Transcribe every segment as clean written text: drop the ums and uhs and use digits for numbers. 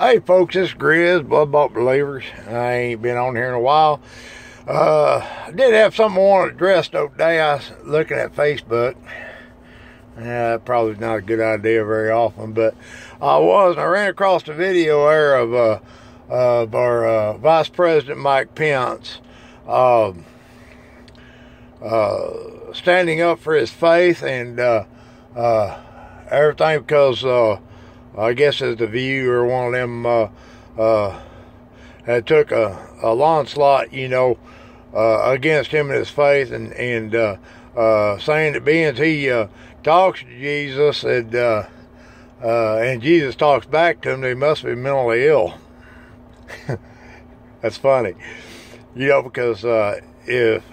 Hey folks, this is Grizz, Blood Bought Believers. I ain't been on here in a while. I did have something I wanted to address the other day. I was looking at Facebook. Probably not a good idea very often, but I ran across a video there of our Vice President Mike Pence standing up for his faith and everything because I guess as the View or one of them had took a onslaught, against him and his faith, and saying that being he talks to Jesus and Jesus talks back to him, they must be mentally ill. That's funny, because if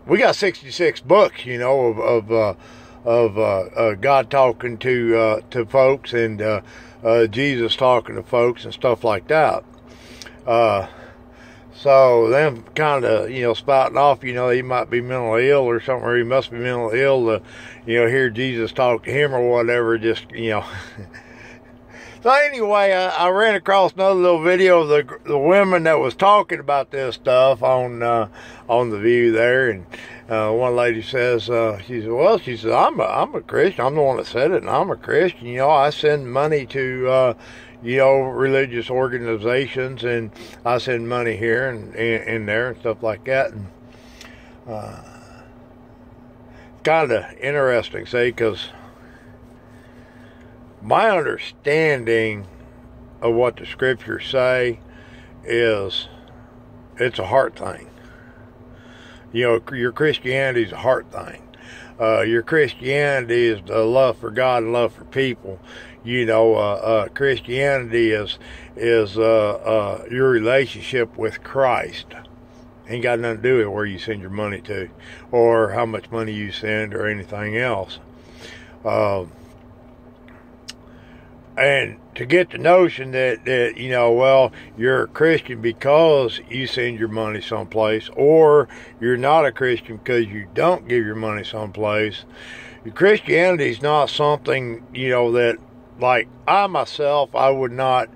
we got 66 books, of God talking to folks and Jesus talking to folks and stuff like that. So them kind of, spouting off, he might be mentally ill or something, or he must be mentally ill to, hear Jesus talk to him or whatever, just. So anyway, I ran across another little video of the women that was talking about this stuff on the View there, and one lady says, she says, I'm a Christian. I'm the one that said it, and I'm a Christian. I send money to religious organizations, and I send money here and there and stuff like that, and kind of interesting, because my understanding of what the scriptures say is it's a heart thing. Your Christianity is a heart thing. Your Christianity is the love for God and love for people. Christianity is your relationship with Christ. Ain't got nothing to do with where you send your money to, or how much money you send, or anything else. And to get the notion that you're a Christian because you send your money someplace, or you're not a Christian because you don't give your money someplace. Christianity is not something, that, like, I myself, I would not,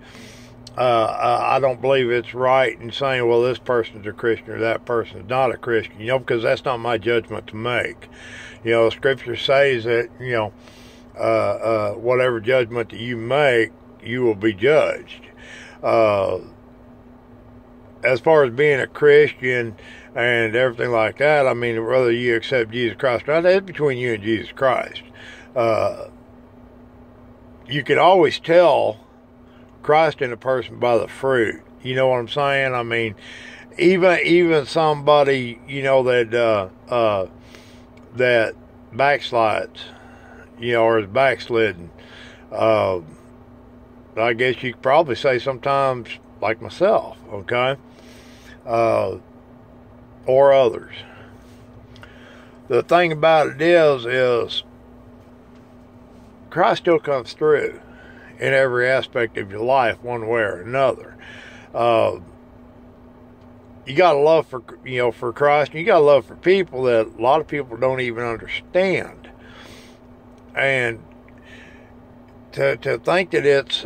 I don't believe it's right in saying, well, this person's a Christian or that person's not a Christian, because that's not my judgment to make. Scripture says that, whatever judgment that you make, you will be judged. As far as being a Christian and everything like that, I mean, whether you accept Jesus Christ or not, that's between you and Jesus Christ. You can always tell Christ in a person by the fruit. You know what I'm saying? I mean, even somebody, that backslides, or is backslidden. I guess you could probably say sometimes, like myself, okay? Or others. The thing about it is Christ still comes through in every aspect of your life, one way or another. You got a love for Christ, and you got a love for people that a lot of people don't even understand. And to think that it's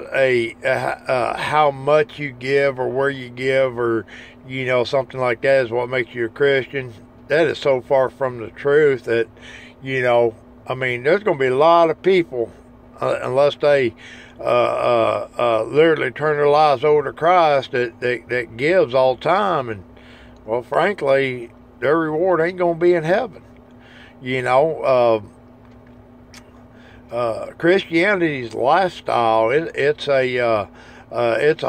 how much you give or where you give or something like that is what makes you a Christian, that is so far from the truth that I mean, there's going to be a lot of people unless they literally turn their lives over to Christ that gives all the time, and well, frankly, their reward ain't going to be in heaven. Christianity's lifestyle, it's a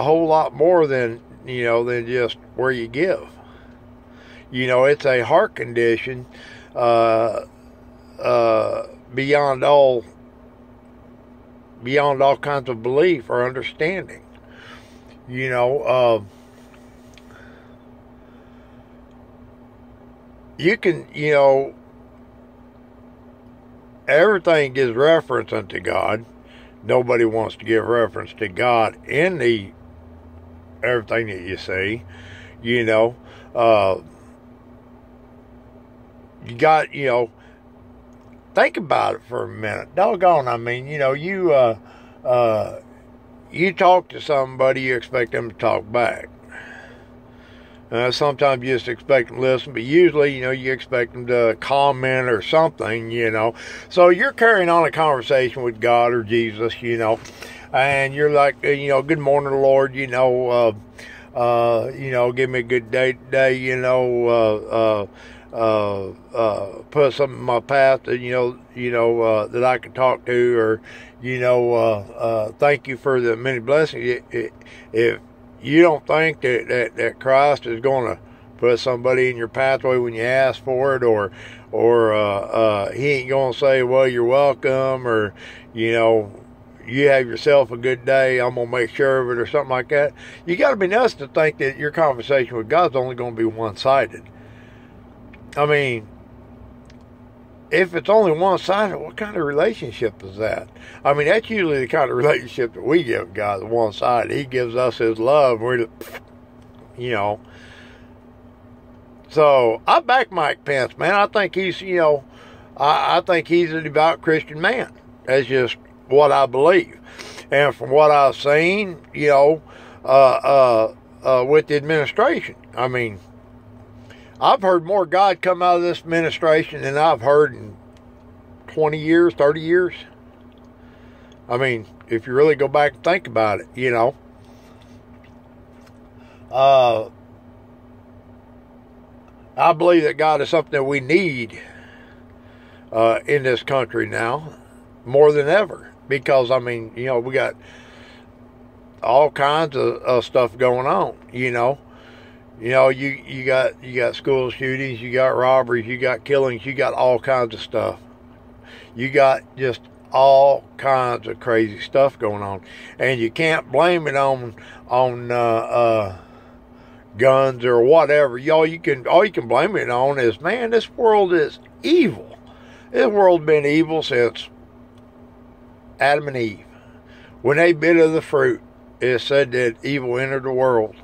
whole lot more than just where you give. It's a heart condition beyond all kinds of belief or understanding. You can, everything gives reference unto God. Nobody wants to give reference to God in everything that you see. You got, think about it for a minute. Doggone, I mean, you talk to somebody, you expect them to talk back. Sometimes you just expect them to listen, but usually, you expect them to comment or something, So you're carrying on a conversation with God or Jesus, and you're like, good morning, Lord, give me a good day today, put something in my path that, that I can talk to, or, thank you for the many blessings. If you don't think that Christ is going to put somebody in your pathway when you ask for it, or he ain't going to say, well, you're welcome, or, you have yourself a good day, I'm going to make sure of it, or something like that. You got to be nuts to think that your conversation with God's only going to be one-sided. I mean, if it's only one-sided, what kind of relationship is that? I mean, that's usually the kind of relationship that we give God, one-sided. He gives us his love. We're, So, I back Mike Pence, man. I think he's, I think he's a devout Christian man. That's just what I believe. And from what I've seen, with the administration, I mean, I've heard more God come out of this administration than I've heard in 20 years, 30 years. I mean, if you really go back and think about it, I believe that God is something that we need in this country now more than ever. Because, I mean, we got all kinds of stuff going on, you got school shootings, you got robberies, you got killings, you got all kinds of stuff. You got just all kinds of crazy stuff going on, and you can't blame it on guns or whatever. All you can blame it on is, man, this world is evil. This world's been evil since Adam and Eve. When they bit of the fruit, it said that evil entered the world.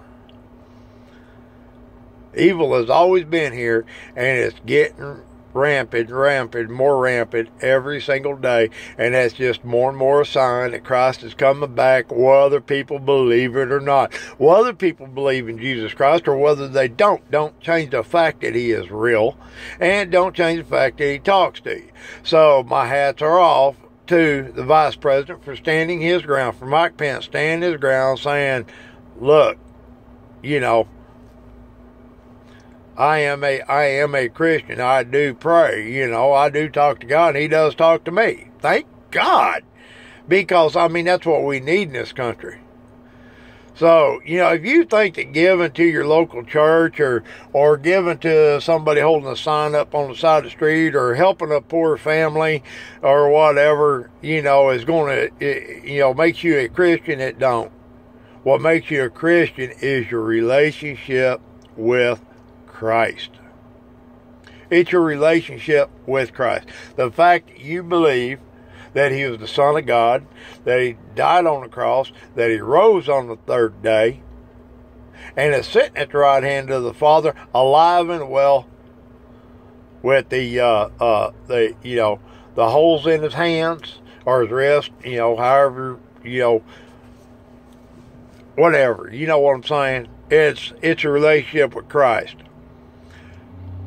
Evil has always been here, and it's getting rampant, more rampant every single day, and that's just more and more a sign that Christ is coming back, whether people believe it or not. Whether people believe in Jesus Christ or whether they don't change the fact that he is real, and don't change the fact that he talks to you. So my hats are off to the Vice President for standing his ground, for Mike Pence standing his ground, saying, look, I am a Christian. I do pray. I do talk to God, and he does talk to me. Thank God. Because, I mean, that's what we need in this country. So, if you think that giving to your local church or giving to somebody holding a sign up on the side of the street or helping a poor family or whatever, is going to, makes you a Christian, it don't. What makes you a Christian is your relationship with Christ. It's your relationship with Christ. The fact that you believe that he was the Son of God, that he died on the cross, that he rose on the third day, and is sitting at the right hand of the Father, alive and well, with the holes in his hands or his wrist, however, whatever. You know what I'm saying? It's a relationship with Christ.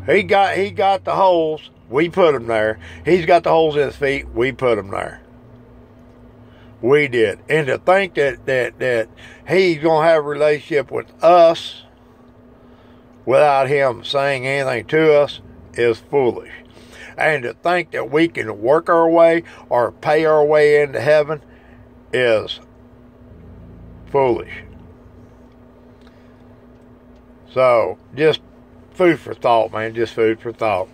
He got the holes. We put them there. He's got the holes in his feet. We put them there. We did. And to think that he's going to have a relationship with us without him saying anything to us is foolish. And to think that we can work our way or pay our way into heaven is foolish. So, just food for thought, man. Just food for thought.